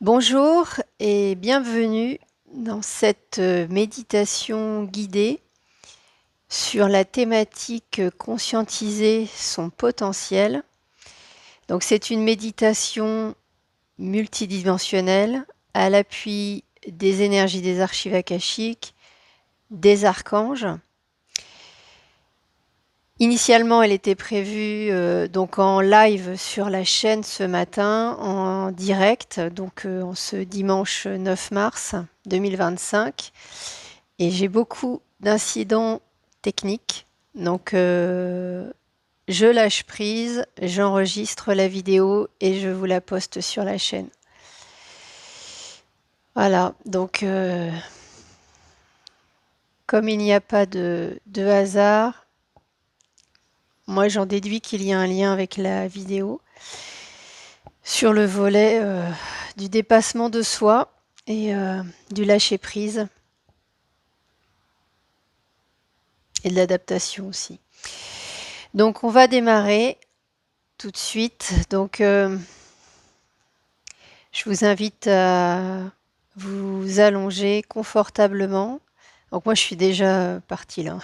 Bonjour et bienvenue dans cette méditation guidée sur la thématique conscientiser son potentiel. Donc c'est une méditation multidimensionnelle à l'appui des énergies des archives akashiques, des archanges. Initialement, elle était prévue donc en live sur la chaîne ce matin, en direct, donc en ce dimanche 9 mars 2025. Et j'ai beaucoup d'incidents techniques, donc je lâche prise, j'enregistre la vidéo et je vous la poste sur la chaîne. Voilà, donc comme il n'y a pas de hasard, moi j'en déduis qu'il y a un lien avec la vidéo sur le volet du dépassement de soi et du lâcher-prise et de l'adaptation aussi. Donc on va démarrer tout de suite. Donc je vous invite à vous allonger confortablement. Donc moi je suis déjà partie là.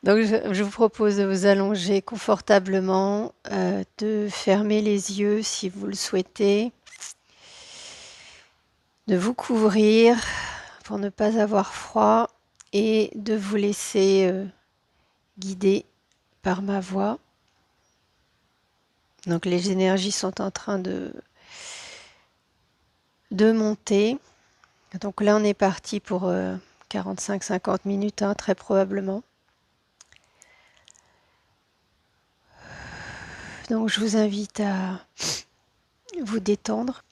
Donc je vous propose de vous allonger confortablement, de fermer les yeux si vous le souhaitez, de vous couvrir pour ne pas avoir froid et de vous laisser guider par ma voix. Donc les énergies sont en train de monter. Donc là on est parti pour 45-50 minutes, hein, très probablement. Donc je vous invite à vous détendre.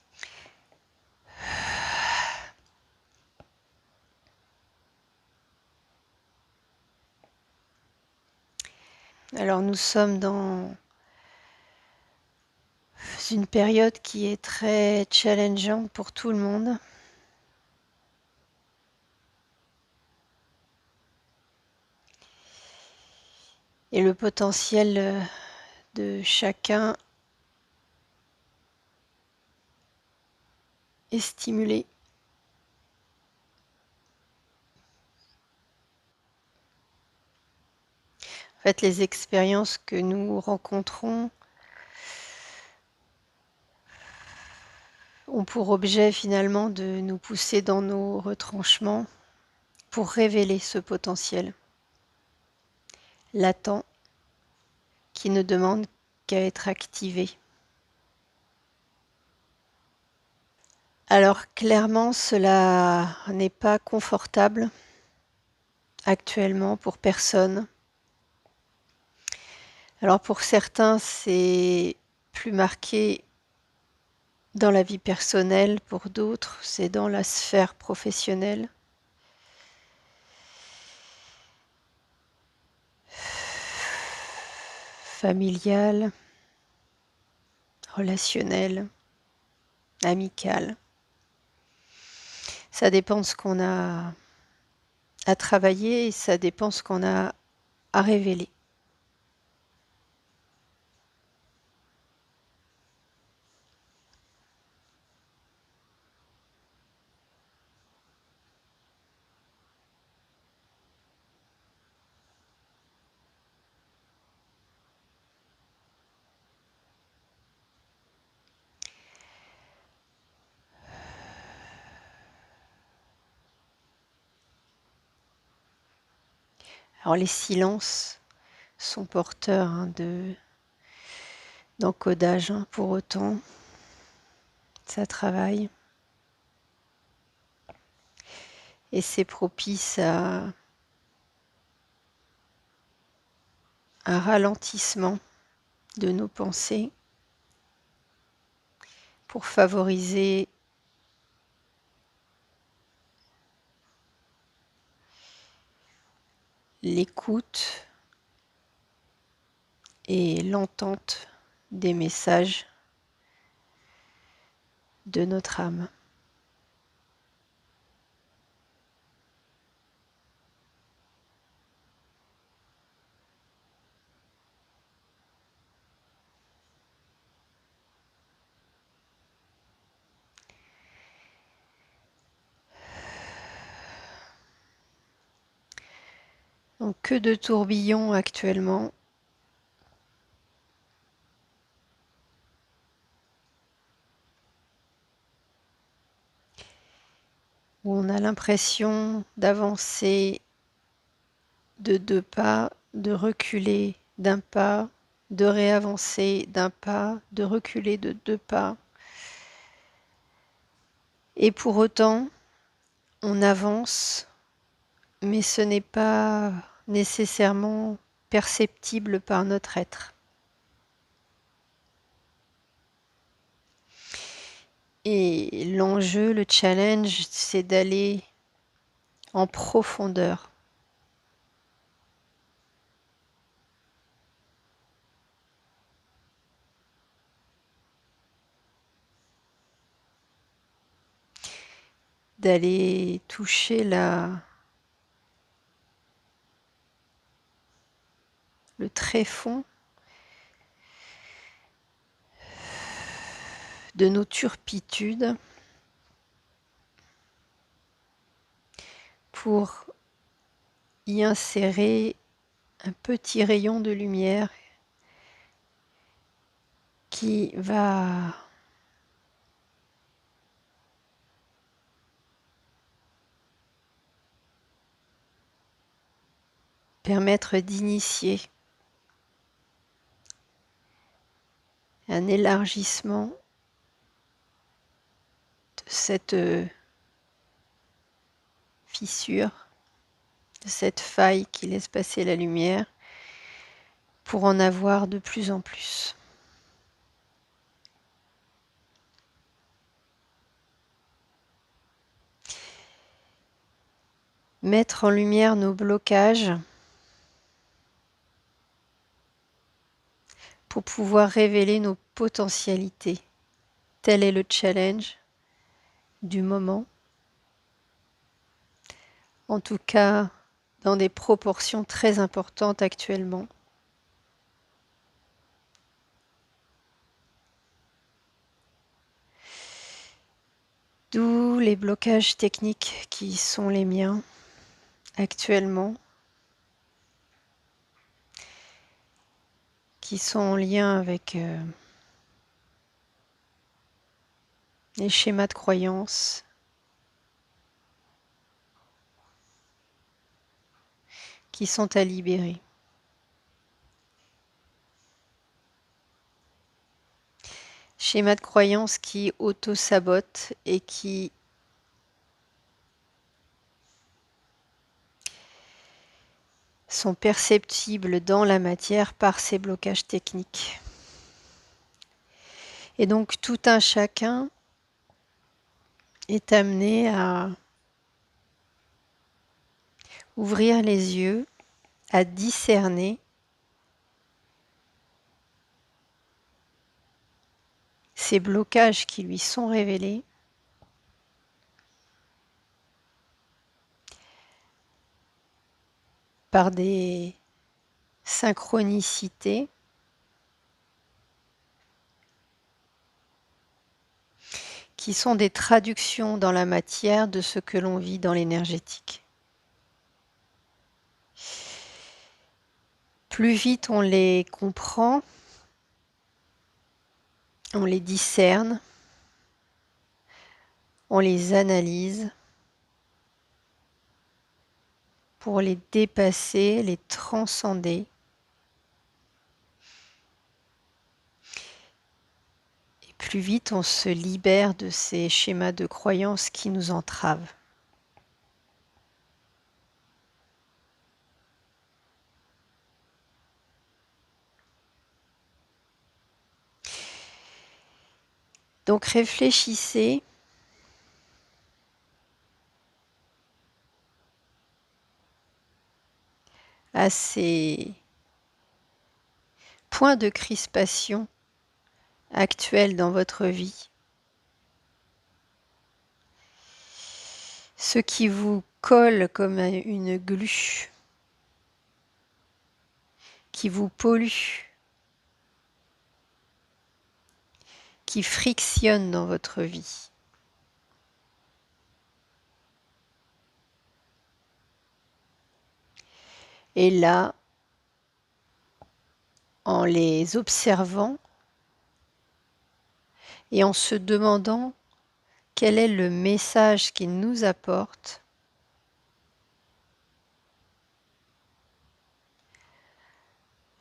Alors nous sommes dans une période qui est très challengeante pour tout le monde. Et le potentiel de chacun est stimulé. En fait, les expériences que nous rencontrons ont pour objet finalement de nous pousser dans nos retranchements pour révéler ce potentiel latent qui ne demande qu'à être activé. Alors clairement, cela n'est pas confortable actuellement pour personne. Alors pour certains, c'est plus marqué dans la vie personnelle, pour d'autres, c'est dans la sphère professionnelle. Familiale, relationnelle, amicale. Ça dépend de ce qu'on a à travailler et ça dépend de ce qu'on a à révéler. Alors les silences sont porteurs d'encodage, pour autant, ça travaille. Et c'est propice à un ralentissement de nos pensées pour favoriser l'écoute et l'entente des messages de notre âme. Donc que de tourbillons actuellement. Où on a l'impression d'avancer de 2 pas, de reculer d'1 pas, de réavancer d'1 pas, de reculer de 2 pas. Et pour autant, on avance, mais ce n'est pas nécessairement perceptible par notre être. Et l'enjeu, le challenge, c'est d'aller en profondeur. D'aller toucher le tréfonds de nos turpitudes pour y insérer un petit rayon de lumière qui va permettre d'initier un élargissement de cette fissure, de cette faille qui laisse passer la lumière, pour en avoir de plus en plus. Mettre en lumière nos blocages pour pouvoir révéler nos potentialités. Tel est le challenge du moment. En tout cas, dans des proportions très importantes actuellement. D'où les blocages techniques qui sont les miens actuellement, qui sont en lien avec les schémas de croyance, qui sont à libérer. Schémas de croyance qui auto-sabotent et qui sont perceptibles dans la matière par ces blocages techniques. Et donc tout un chacun est amené à ouvrir les yeux, à discerner ces blocages qui lui sont révélés par des synchronicités qui sont des traductions dans la matière de ce que l'on vit dans l'énergétique. Plus vite on les comprend, on les discerne, on les analyse pour les dépasser, les transcender. Et plus vite on se libère de ces schémas de croyance qui nous entravent. Donc réfléchissez à ces points de crispation actuels dans votre vie. Ce qui vous colle comme une glu, qui vous pollue, qui frictionne dans votre vie. Et là, en les observant et en se demandant quel est le message qu'ils nous apportent,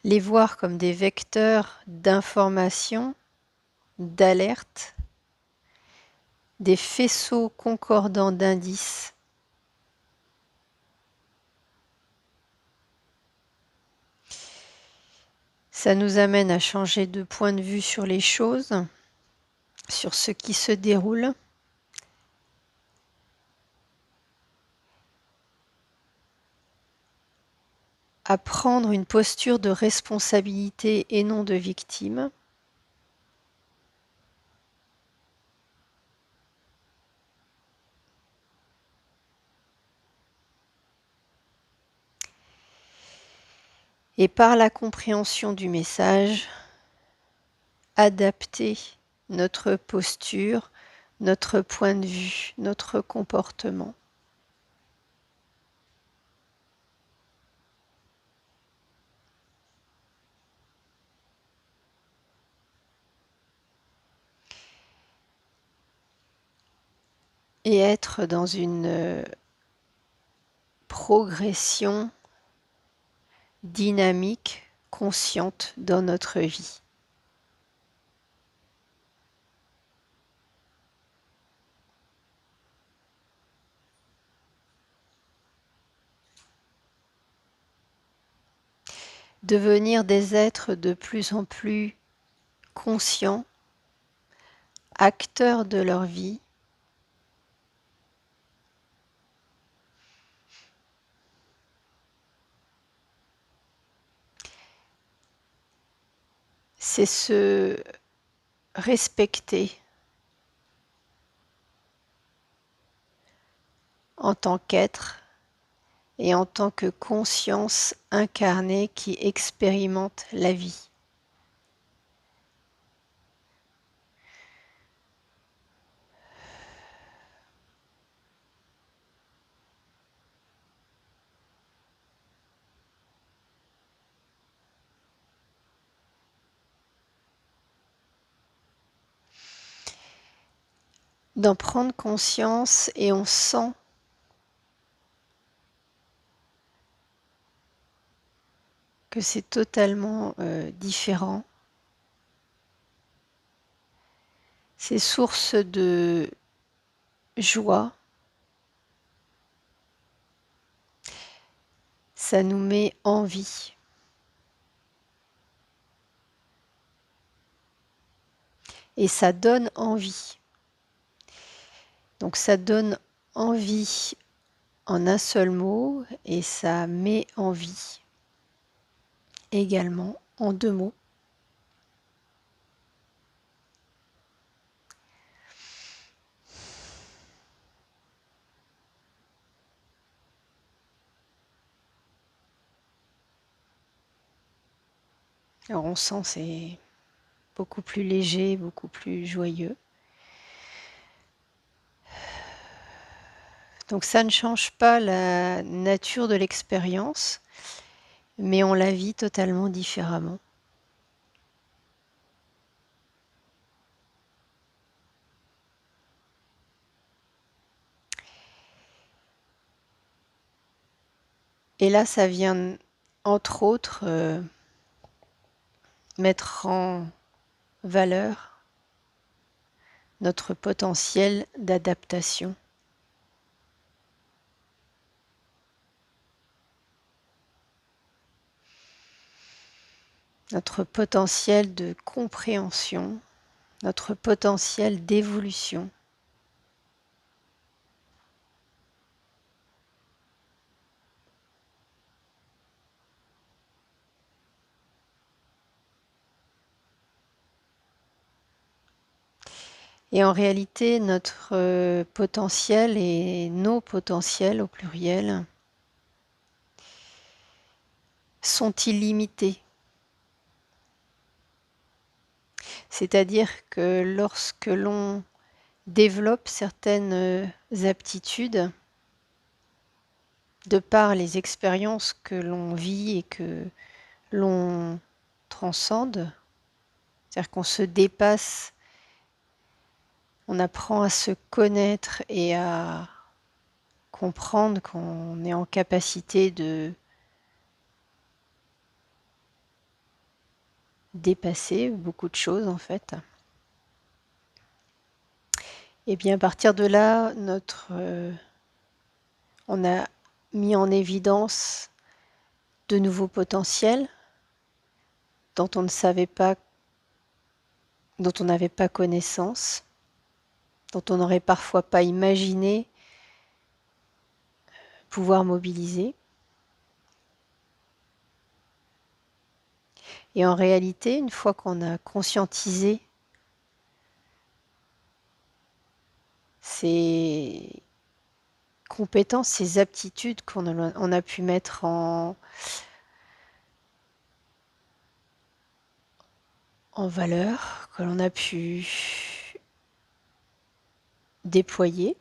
les voir comme des vecteurs d'information, d'alerte, des faisceaux concordants d'indices. Ça nous amène à changer de point de vue sur les choses, sur ce qui se déroule. À prendre une posture de responsabilité et non de victime. Et par la compréhension du message, adapter notre posture, notre point de vue, notre comportement. Et être dans une progression dynamique, consciente dans notre vie. Devenir des êtres de plus en plus conscients, acteurs de leur vie, c'est se respecter en tant qu'être et en tant que conscience incarnée qui expérimente la vie. D'en prendre conscience et on sent que c'est totalement différent. C'est source de joie. Ça nous met en vie. Et ça donne envie. Donc ça donne envie en un seul mot et ça met en vie également en deux mots. Alors on sent c'est beaucoup plus léger, beaucoup plus joyeux. Donc ça ne change pas la nature de l'expérience, mais on la vit totalement différemment. Et là, ça vient, entre autres, mettre en valeur notre potentiel d'adaptation. Notre potentiel de compréhension, notre potentiel d'évolution. Et en réalité, notre potentiel et nos potentiels au pluriel sont illimités. C'est-à-dire que lorsque l'on développe certaines aptitudes, de par les expériences que l'on vit et que l'on transcende, c'est-à-dire qu'on se dépasse, on apprend à se connaître et à comprendre qu'on est en capacité de dépasser beaucoup de choses en fait. Et bien à partir de là, on a mis en évidence de nouveaux potentiels dont on ne savait pas, dont on n'avait pas connaissance, dont on n'aurait parfois pas imaginé pouvoir mobiliser. Et en réalité, une fois qu'on a conscientisé ces compétences, ces aptitudes on a pu mettre en valeur, que l'on a pu déployer,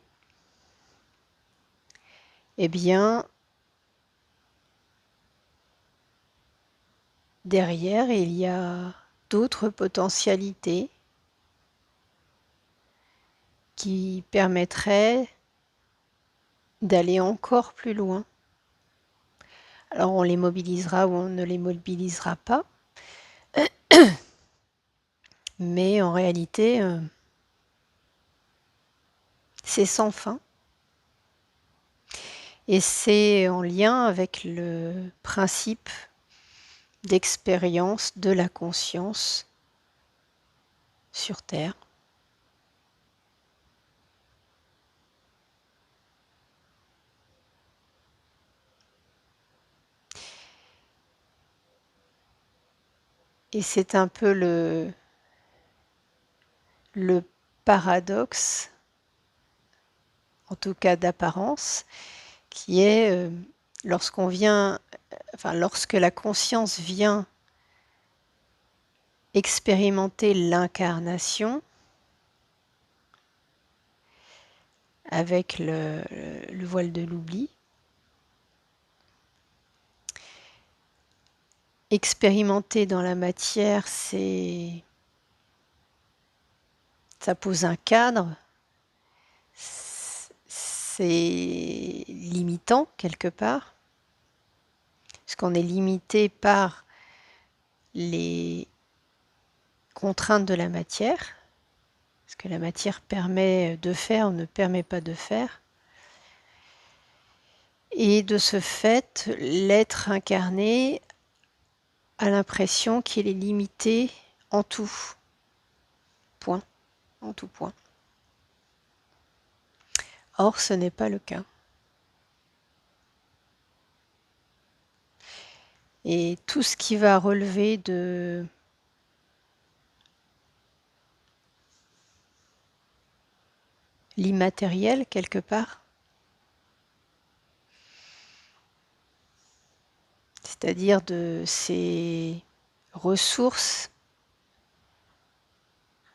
eh bien, derrière, il y a d'autres potentialités qui permettraient d'aller encore plus loin. Alors on les mobilisera ou on ne les mobilisera pas, mais en réalité, c'est sans fin. Et c'est en lien avec le principe d'expérience de la conscience sur Terre. Et c'est un peu le paradoxe, en tout cas d'apparence, qui est lorsque la conscience vient expérimenter l'incarnation avec le voile de l'oubli, expérimenter dans la matière, ça pose un cadre, c'est limitant quelque part, parce qu'on est limité par les contraintes de la matière, ce que la matière permet de faire ou ne permet pas de faire. Et de ce fait, l'être incarné a l'impression qu'il est limité en tout point, en tout point. Or, ce n'est pas le cas. Et tout ce qui va relever de l'immatériel quelque part, c'est-à-dire de ces ressources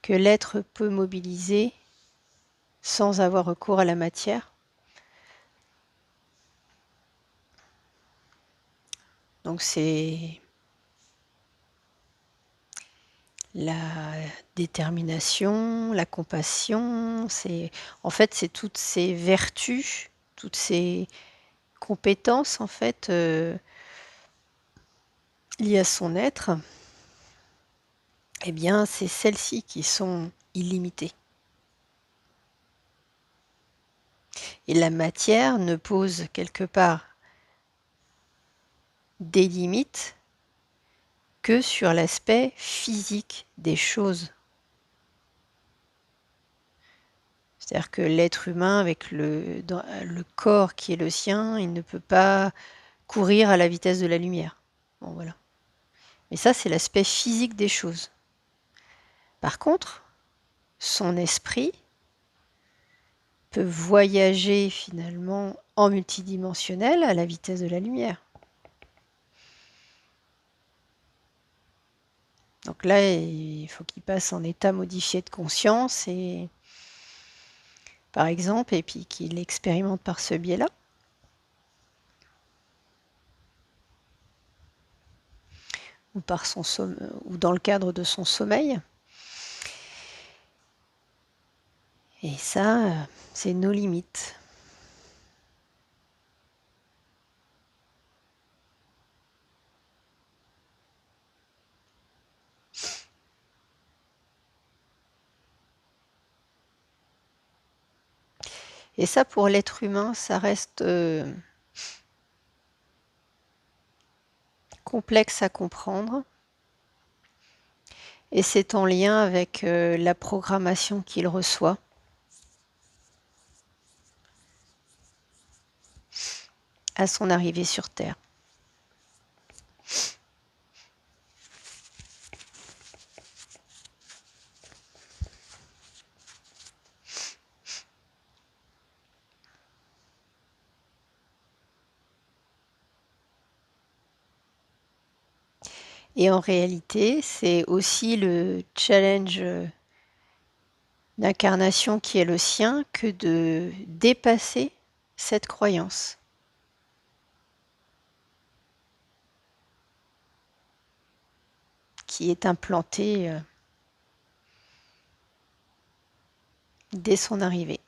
que l'être peut mobiliser sans avoir recours à la matière. Donc c'est la détermination, la compassion, en fait c'est toutes ces vertus, toutes ces compétences en fait liées à son être, eh bien c'est celles-ci qui sont illimitées. Et la matière ne pose quelque part des limites que sur l'aspect physique des choses. C'est-à-dire que l'être humain, avec le corps qui est le sien, il ne peut pas courir à la vitesse de la lumière. Bon, voilà. Mais ça, c'est l'aspect physique des choses. Par contre, son esprit peut voyager finalement en multidimensionnel à la vitesse de la lumière. Donc là, il faut qu'il passe en état modifié de conscience, et par exemple, et puis qu'il expérimente par ce biais-là. ou, ou dans le cadre de son sommeil. Et ça, c'est nos limites. Et ça, pour l'être humain, ça reste complexe à comprendre. Et c'est en lien avec la programmation qu'il reçoit. À son arrivée sur Terre. Et en réalité, c'est aussi le challenge d'incarnation qui est le sien que de dépasser cette croyance. Qui est implantée dès son arrivée.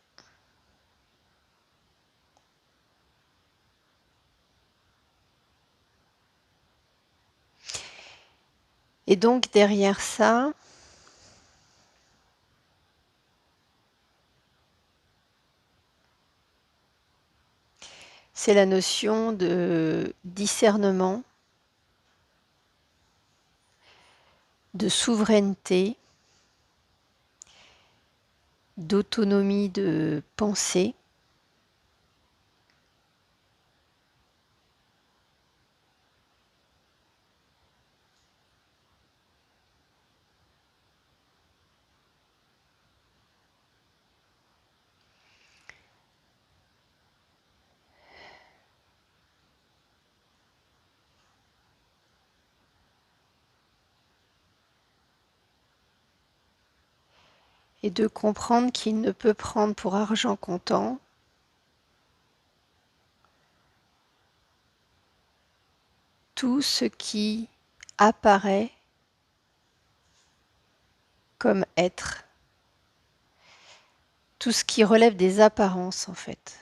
Et donc derrière ça, c'est la notion de discernement, de souveraineté, d'autonomie de pensée, et de comprendre qu'il ne peut prendre pour argent comptant tout ce qui apparaît comme être, tout ce qui relève des apparences en fait.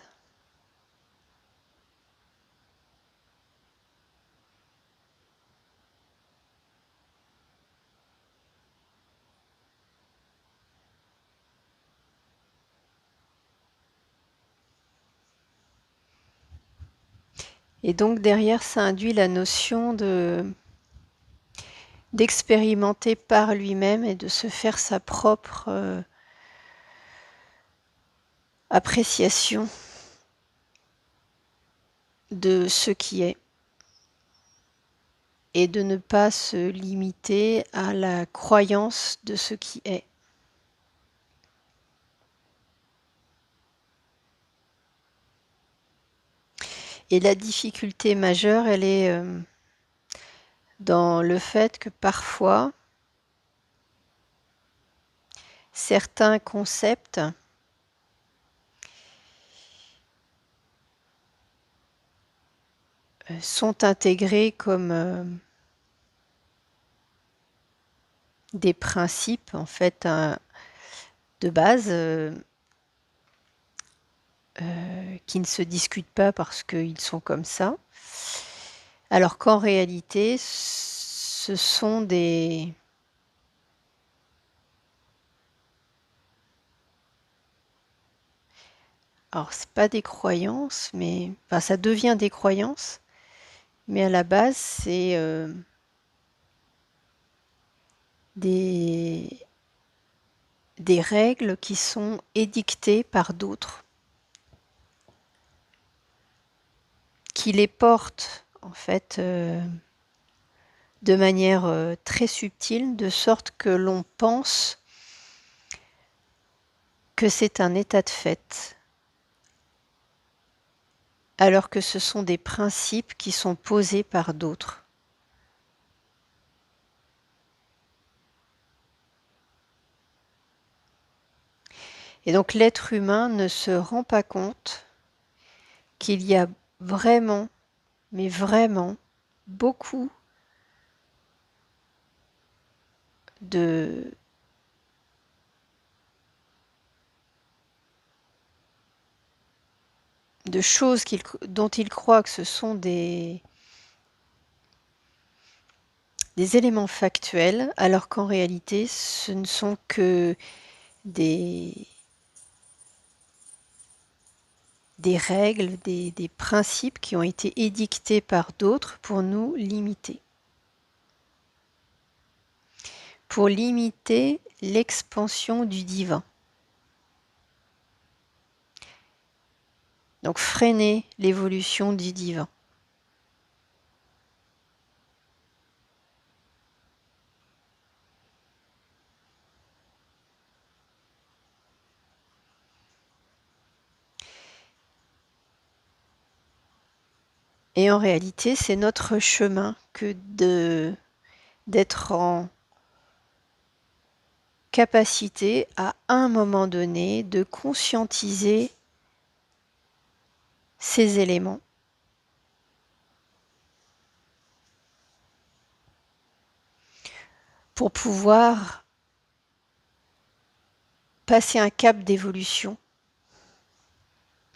Et donc derrière, ça induit la notion d'expérimenter par lui-même et de se faire sa propre appréciation de ce qui est et de ne pas se limiter à la croyance de ce qui est. Et la difficulté majeure, elle est dans le fait que parfois, certains concepts sont intégrés comme des principes en fait de base qui ne se discutent pas parce qu'ils sont comme ça, alors qu'en réalité, ce sont des alors c'est pas des croyances, mais enfin ça devient des croyances, mais à la base c'est des règles qui sont édictées par d'autres, qui les portent en fait de manière très subtile, de sorte que l'on pense que c'est un état de fait, alors que ce sont des principes qui sont posés par d'autres. Et donc l'être humain ne se rend pas compte qu'il y a vraiment, mais vraiment, beaucoup de choses dont il croit que ce sont des éléments factuels, alors qu'en réalité, ce ne sont que des règles, des principes qui ont été édictés par d'autres pour nous limiter. Pour limiter l'expansion du divin. Donc freiner l'évolution du divin. Et en réalité, c'est notre chemin que d'être en capacité à un moment donné de conscientiser ces éléments. Pour pouvoir passer un cap d'évolution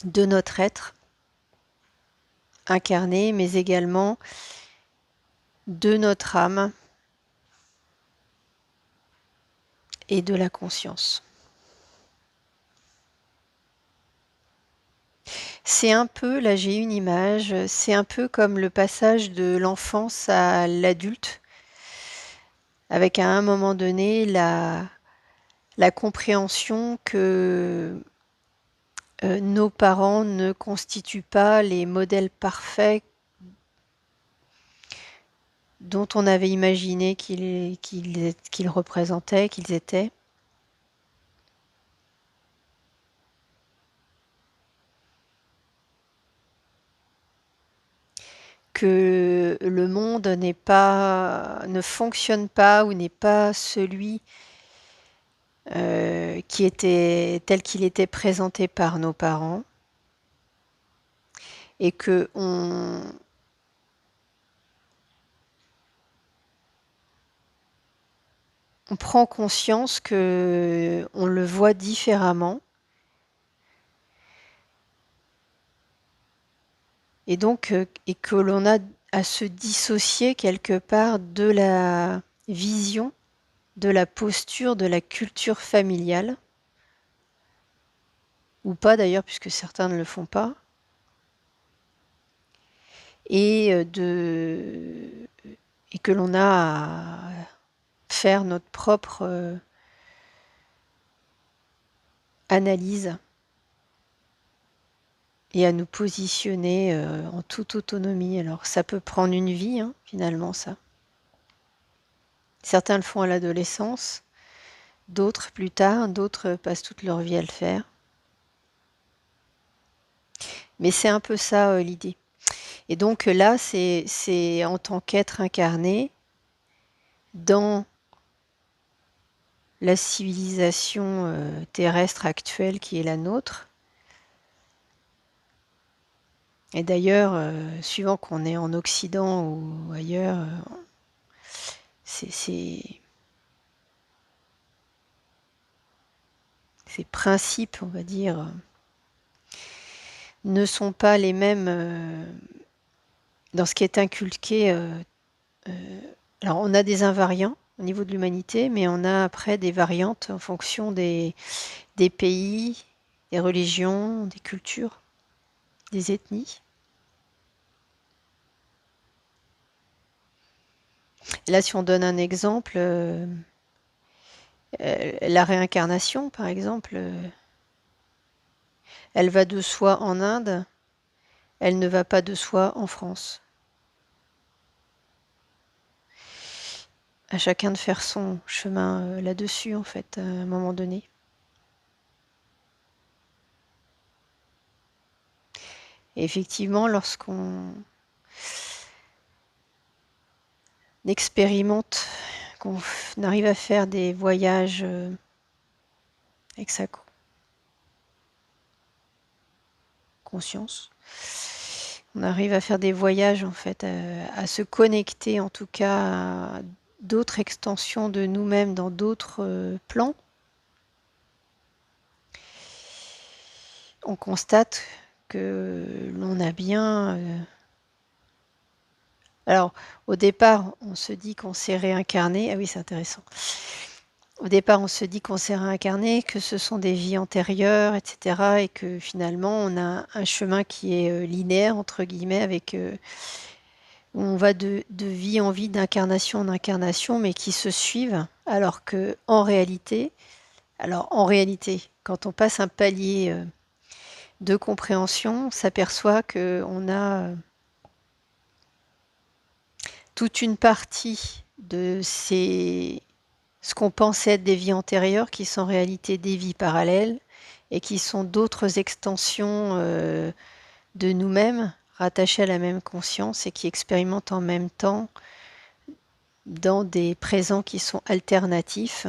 de notre être incarné, mais également de notre âme et de la conscience. C'est un peu, là j'ai une image, c'est un peu comme le passage de l'enfance à l'adulte, avec à un moment donné la compréhension que nos parents ne constituent pas les modèles parfaits dont on avait imaginé qu'ils représentaient, qu'ils étaient. Que le monde ne fonctionne pas ou n'est pas celui qui était tel qu'il était présenté par nos parents, et que on prend conscience que on le voit différemment, et donc et que l'on a à se dissocier quelque part de la vision, de la posture, de la culture familiale, ou pas d'ailleurs, puisque certains ne le font pas, et que l'on a à faire notre propre analyse et à nous positionner en toute autonomie. Alors ça peut prendre une vie, hein, finalement, ça. Certains le font à l'adolescence, d'autres plus tard, d'autres passent toute leur vie à le faire. Mais c'est un peu ça l'idée. Et donc là, c'est en tant qu'être incarné dans la civilisation terrestre actuelle qui est la nôtre. Et d'ailleurs, suivant qu'on est en Occident ou ailleurs, ces principes, on va dire, ne sont pas les mêmes dans ce qui est inculqué. Alors on a des invariants au niveau de l'humanité, mais on a après des variantes en fonction des pays, des religions, des cultures, des ethnies. Et là, si on donne un exemple, la réincarnation, par exemple, elle va de soi en Inde, elle ne va pas de soi en France. À chacun de faire son chemin là-dessus, en fait, à un moment donné. Et effectivement, lorsqu'on expérimente, qu'on arrive à faire des voyages avec sa conscience, on arrive à faire des voyages en fait, à se connecter en tout cas d'autres extensions de nous-mêmes dans d'autres plans, on constate que l'on a bien... Alors, au départ, on se dit qu'on s'est réincarné. Ah oui, c'est intéressant. Au départ, on se dit qu'on s'est réincarné, que ce sont des vies antérieures, etc. Et que finalement, on a un chemin qui est linéaire, entre guillemets, avec où on va de vie en vie, d'incarnation en incarnation, mais qui se suivent. Alors que en réalité, quand on passe un palier de compréhension, on s'aperçoit qu'on a toute une partie de ce qu'on pensait être des vies antérieures qui sont en réalité des vies parallèles et qui sont d'autres extensions de nous-mêmes rattachées à la même conscience et qui expérimentent en même temps dans des présents qui sont alternatifs,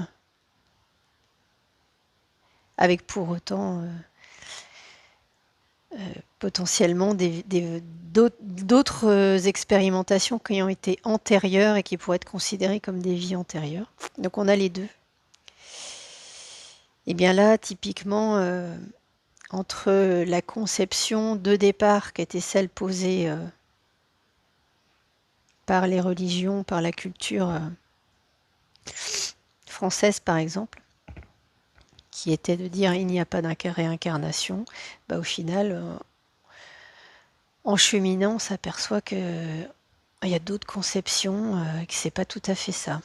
avec pour autant potentiellement d'autres expérimentations qui ont été antérieures et qui pourraient être considérées comme des vies antérieures. Donc on a les deux. Et bien là, typiquement, entre la conception de départ qui était celle posée par les religions, par la culture française par exemple, qui était de dire il n'y a pas de réincarnation, au final, en cheminant, on s'aperçoit qu'il y a d'autres conceptions, que c'est pas tout à fait ça.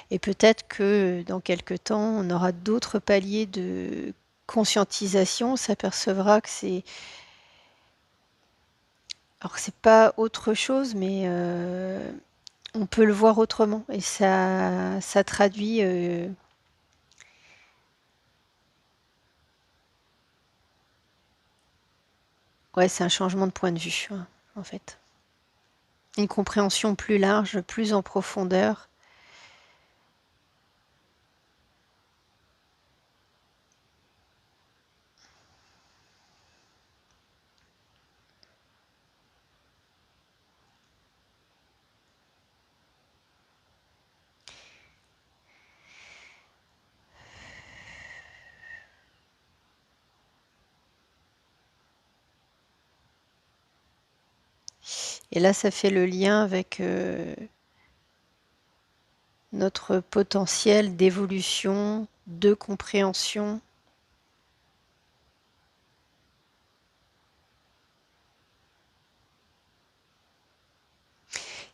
Et peut-être que dans quelques temps, on aura d'autres paliers de conscientisation, on s'apercevra que c'est... Alors c'est pas autre chose, mais on peut le voir autrement. Et ça traduit... ouais, c'est un changement de point de vue, en fait. Une compréhension plus large, plus en profondeur. Et là, ça fait le lien avec notre potentiel d'évolution, de compréhension,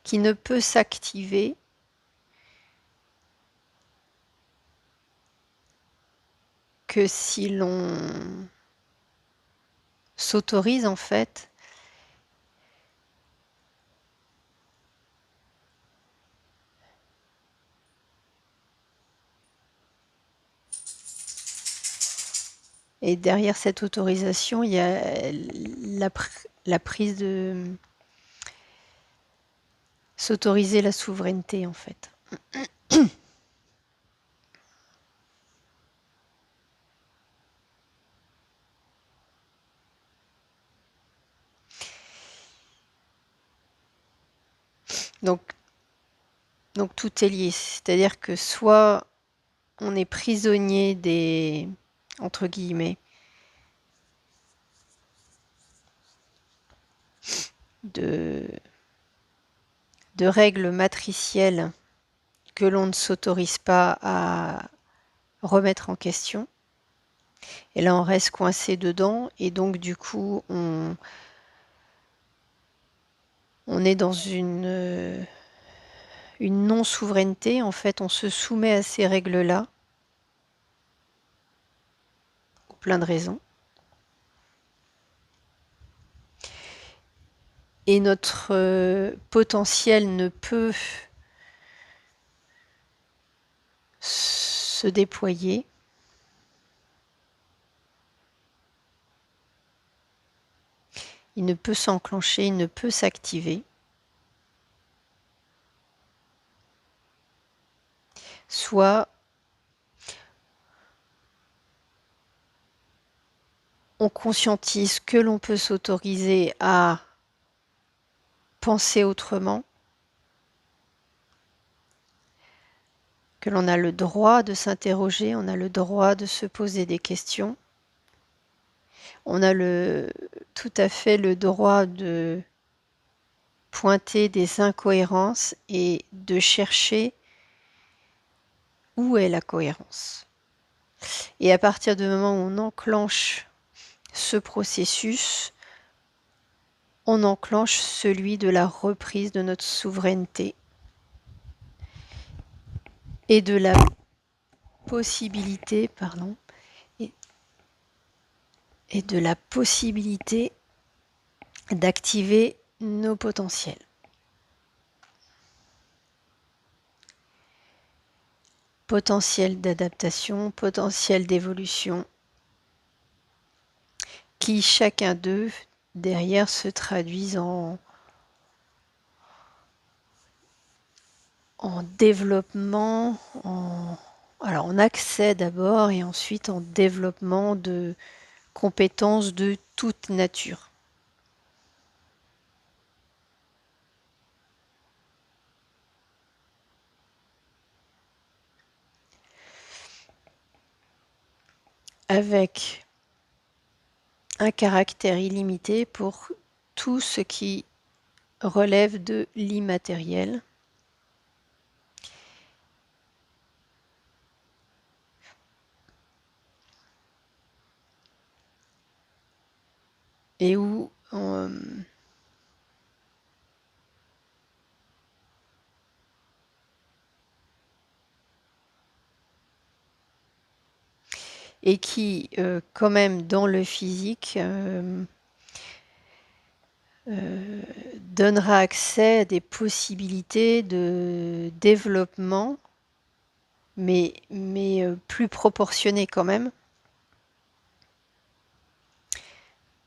qui ne peut s'activer que si l'on s'autorise en fait et derrière cette autorisation, il y a la prise de s'autoriser la souveraineté en fait. Donc, donc tout est lié, c'est-à-dire que soit on est prisonnier des, entre guillemets, de, de règles matricielles que l'on ne s'autorise pas à remettre en question. Et là, on reste coincé dedans et donc du coup, on est dans une non-souveraineté. En fait, on se soumet à ces règles-là pour plein de raisons. Et notre potentiel ne peut se déployer. Il ne peut s'enclencher, il ne peut s'activer. Soit on conscientise que l'on peut s'autoriser à penser autrement, que l'on a le droit de s'interroger, on a le droit de se poser des questions. On a tout à fait le droit de pointer des incohérences et de chercher où est la cohérence. Et à partir du moment où on enclenche ce processus, on enclenche celui de la reprise de notre souveraineté et de la possibilité, et de la possibilité d'activer nos potentiels. Potentiel d'adaptation, potentiel d'évolution, qui chacun d'eux, derrière, se traduisent en développement, en accès d'abord et ensuite en développement de compétences de toute nature. Avec un caractère illimité pour tout ce qui relève de l'immatériel. Et où et qui, quand même, dans le physique, donnera accès à des possibilités de développement, mais plus proportionnées quand même,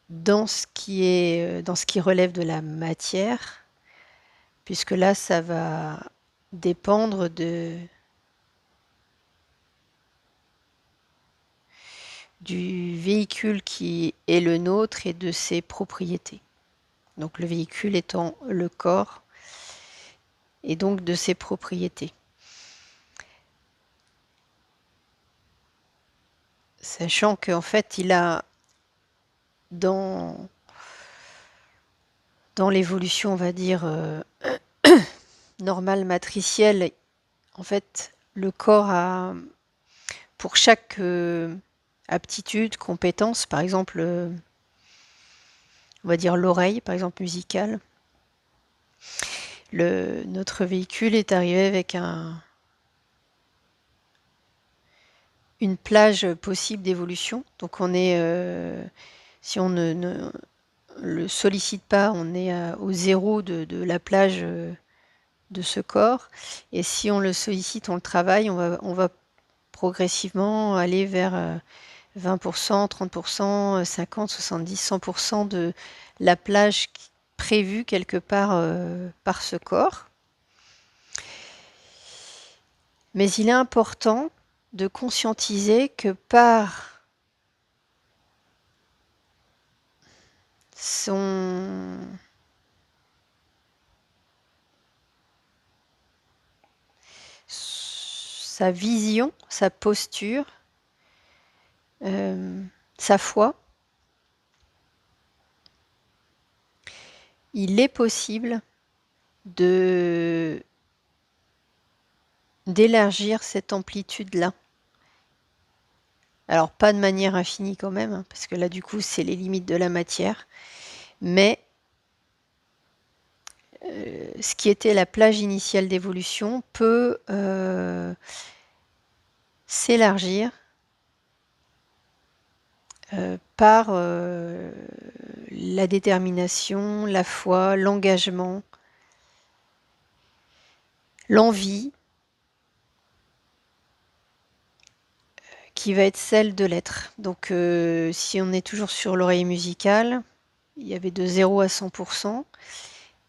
dans ce qui relève de la matière, puisque là, ça va dépendre du véhicule qui est le nôtre et de ses propriétés. Donc le véhicule étant le corps et donc de ses propriétés. Sachant qu'en fait, il a dans l'évolution, on va dire, normale matricielle, en fait, le corps a, pour chaque aptitude, compétence, par exemple, on va dire l'oreille, par exemple musicale, notre véhicule est arrivé avec une plage possible d'évolution. Donc on est, si on ne le sollicite pas, on est au zéro de la plage de ce corps. Et si on le sollicite, on le travaille, on va progressivement aller vers 20%, 30%, 50, 70, 100% de la plage prévue quelque part par ce corps. Mais il est important de conscientiser que par sa vision, sa posture, sa foi, il est possible d'élargir cette amplitude-là. Alors pas de manière infinie quand même, hein, parce que là du coup c'est les limites de la matière, mais ce qui était la plage initiale d'évolution peut s'élargir par la détermination, la foi, l'engagement, l'envie, qui va être celle de l'être. Donc si on est toujours sur l'oreille musicale, il y avait de 0 à 100%,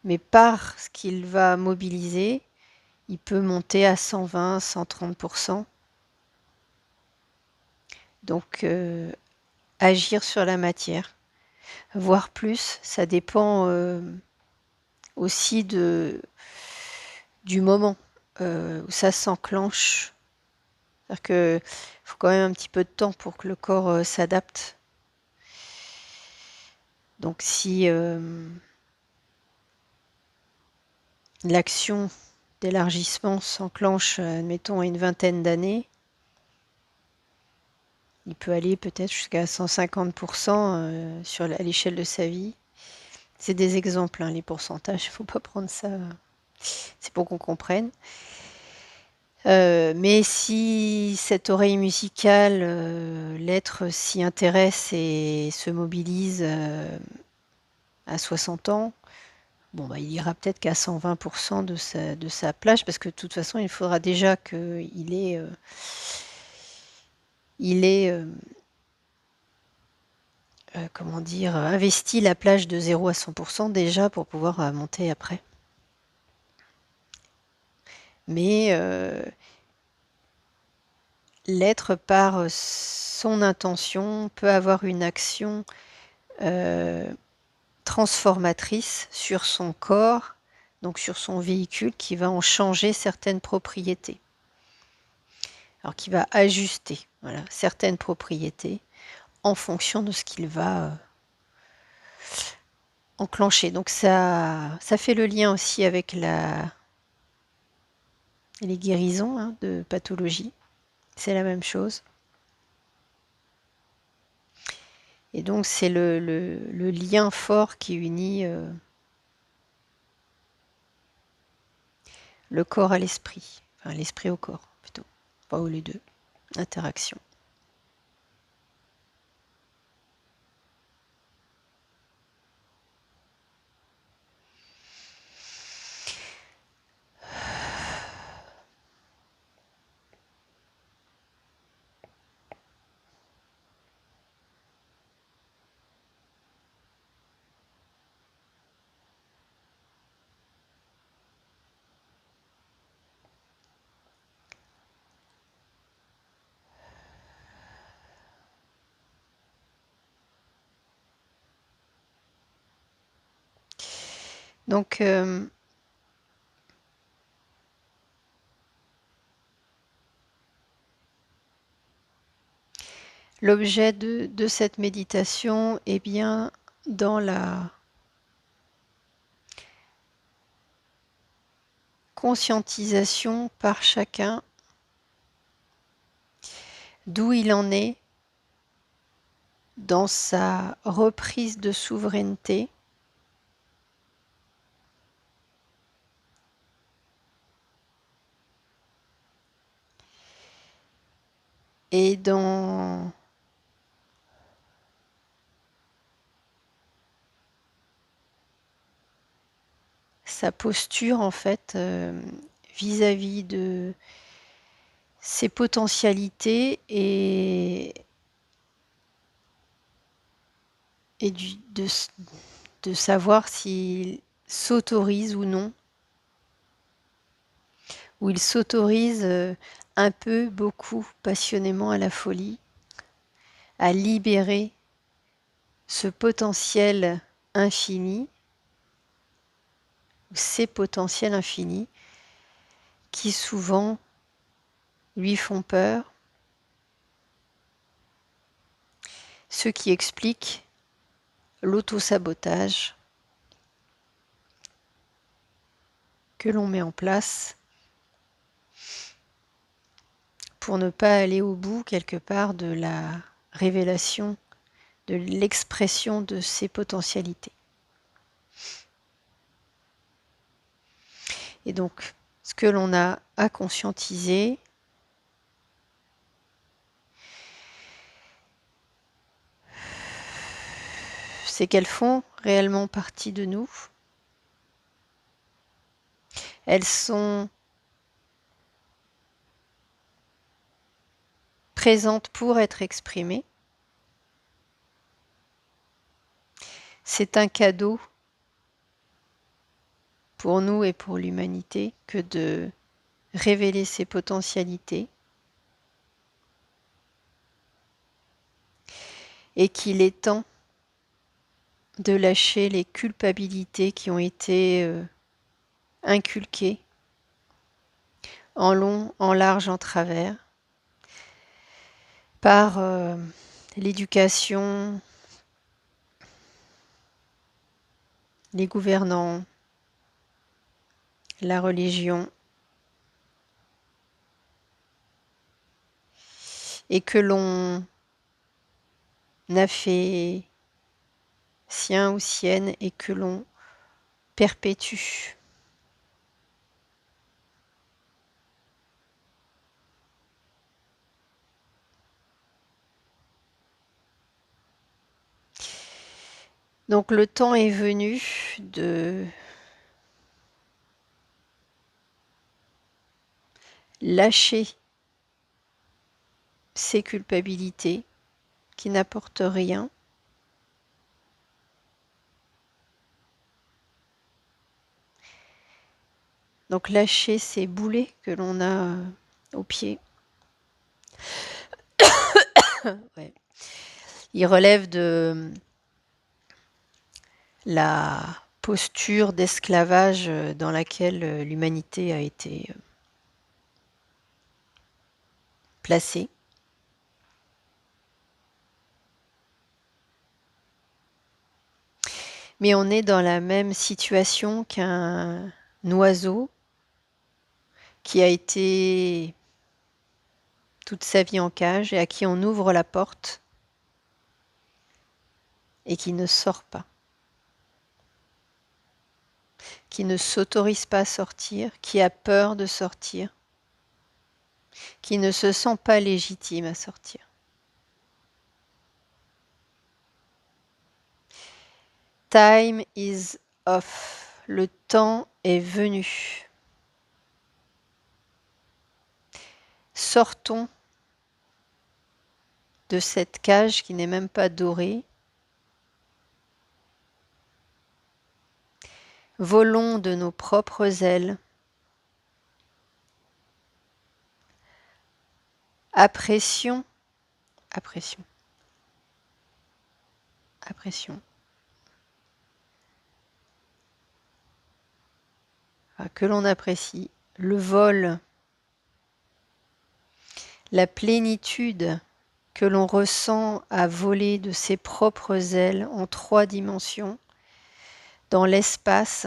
mais par ce qu'il va mobiliser, il peut monter à 120, 130%. Donc agir sur la matière, voire plus, ça dépend aussi du moment où ça s'enclenche C'est-à-dire que faut quand même un petit peu de temps pour que le corps s'adapte. Donc si l'action d'élargissement s'enclenche, admettons, à une vingtaine d'années, il peut aller peut-être jusqu'à 150% à l'échelle de sa vie. C'est des exemples, hein, les pourcentages, il ne faut pas prendre ça. C'est pour qu'on comprenne. Mais si cette oreille musicale, l'être s'y intéresse et se mobilise à 60 ans, bon, bah, il ira peut-être qu'à 120% de sa plage, parce que de toute façon, il faudra déjà qu'il ait, comment dire, investi la plage de 0 à 100% déjà pour pouvoir monter après. Mais l'être, par son intention, peut avoir une action transformatrice sur son corps, donc sur son véhicule, qui va en changer certaines propriétés. Alors qui va ajuster, voilà, certaines propriétés en fonction de ce qu'il va enclencher. Donc ça fait le lien aussi avec les guérisons, hein, de pathologie. C'est la même chose. Et donc c'est le lien fort qui unit le corps à l'esprit. Enfin, l'esprit au corps, plutôt. Pas ou les deux. Interaction. Donc l'objet de cette méditation est bien dans la conscientisation par chacun d'où il en est dans sa reprise de souveraineté et dans sa posture, en fait, vis-à-vis de ses potentialités et de savoir s'il s'autorise ou non, ou il s'autorise un peu, beaucoup, passionnément à la folie, à libérer ce potentiel infini, ou ces potentiels infinis, qui souvent lui font peur, ce qui explique l'auto-sabotage que l'on met en place pour ne pas aller au bout, quelque part, de la révélation, de l'expression de ses potentialités. Et donc, ce que l'on a à conscientiser, c'est qu'elles font réellement partie de nous. Elles sont présentes pour être exprimées. C'est un cadeau pour nous et pour l'humanité que de révéler ses potentialités, et qu'il est temps de lâcher les culpabilités qui ont été inculquées en long, en large, en travers, par l'éducation, les gouvernants, la religion, et que l'on a fait sien ou sienne et que l'on perpétue. Donc le temps est venu de lâcher ces culpabilités qui n'apportent rien. Donc lâcher ces boulets que l'on a aux pieds. Ouais. Il relève de la posture d'esclavage dans laquelle l'humanité a été placée. Mais on est dans la même situation qu'un oiseau qui a été toute sa vie en cage et à qui on ouvre la porte et qui ne sort pas, qui ne s'autorise pas à sortir, qui a peur de sortir, qui ne se sent pas légitime à sortir. Time is off. Le temps est venu. Sortons de cette cage qui n'est même pas dorée. Volons de nos propres ailes. Apprécions, apprécions, apprécions. Que l'on apprécie le vol, la plénitude que l'on ressent à voler de ses propres ailes en 3 dimensions, dans l'espace.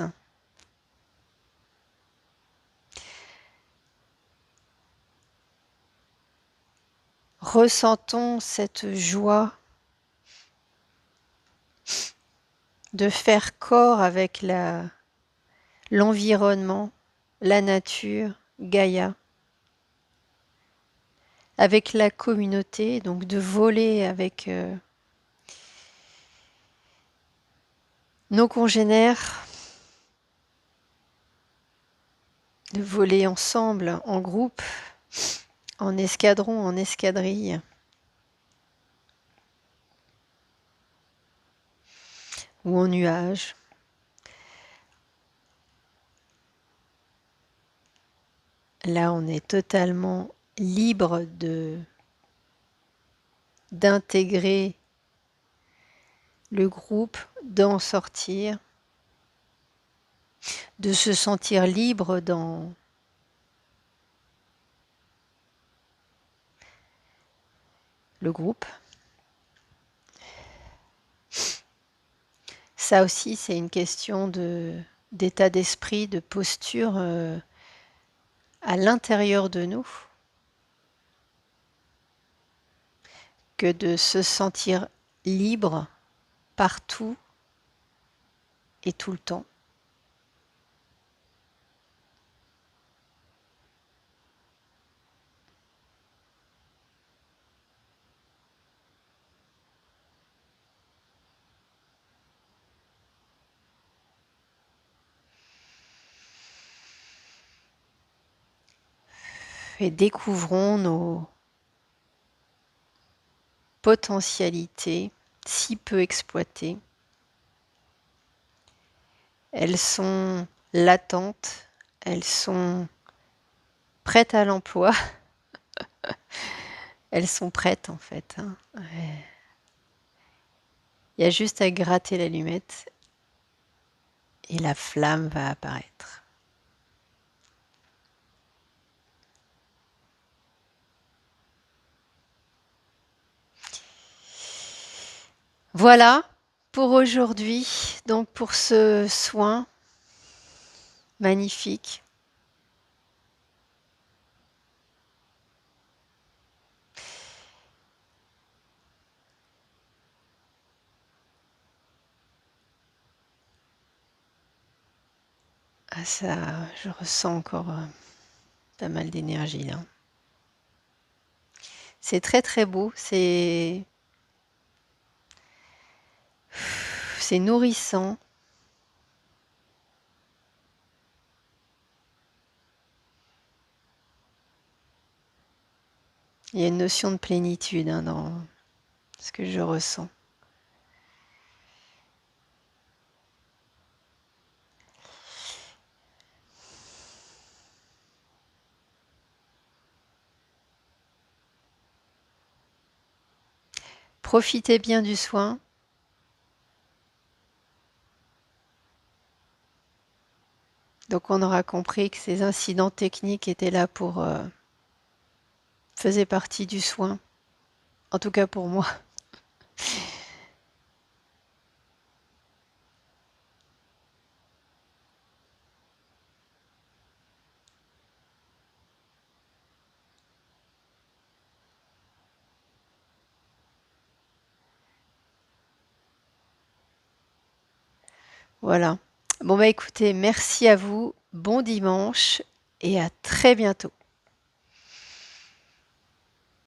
Ressentons cette joie de faire corps avec l'environnement, la nature, Gaïa, avec la communauté, donc de voler avec nos congénères, de voler ensemble, en groupe, en escadron, en escadrille, ou en nuage. Là, on est totalement libre d'intégrer le groupe, d'en sortir, de se sentir libre dans le groupe. Ça aussi, c'est une question d'état d'esprit, de posture à l'intérieur de nous, que de se sentir libre partout et tout le temps. Et découvrons nos potentialités si peu exploitées. Elles sont latentes, elles sont prêtes à l'emploi. Elles sont prêtes en fait. Il y a juste à gratter l'allumette et la flamme va apparaître. Voilà pour aujourd'hui, donc pour ce soin magnifique. Ah ça, je ressens encore, pas mal d'énergie là. C'est très, très beau, c'est nourrissant. Il y a une notion de plénitude, hein, dans ce que je ressens. Profitez bien du soin. Donc on aura compris que ces incidents techniques étaient là pour, faisaient partie du soin, en tout cas pour moi. Voilà. Bon bah écoutez, merci à vous, bon dimanche et à très bientôt.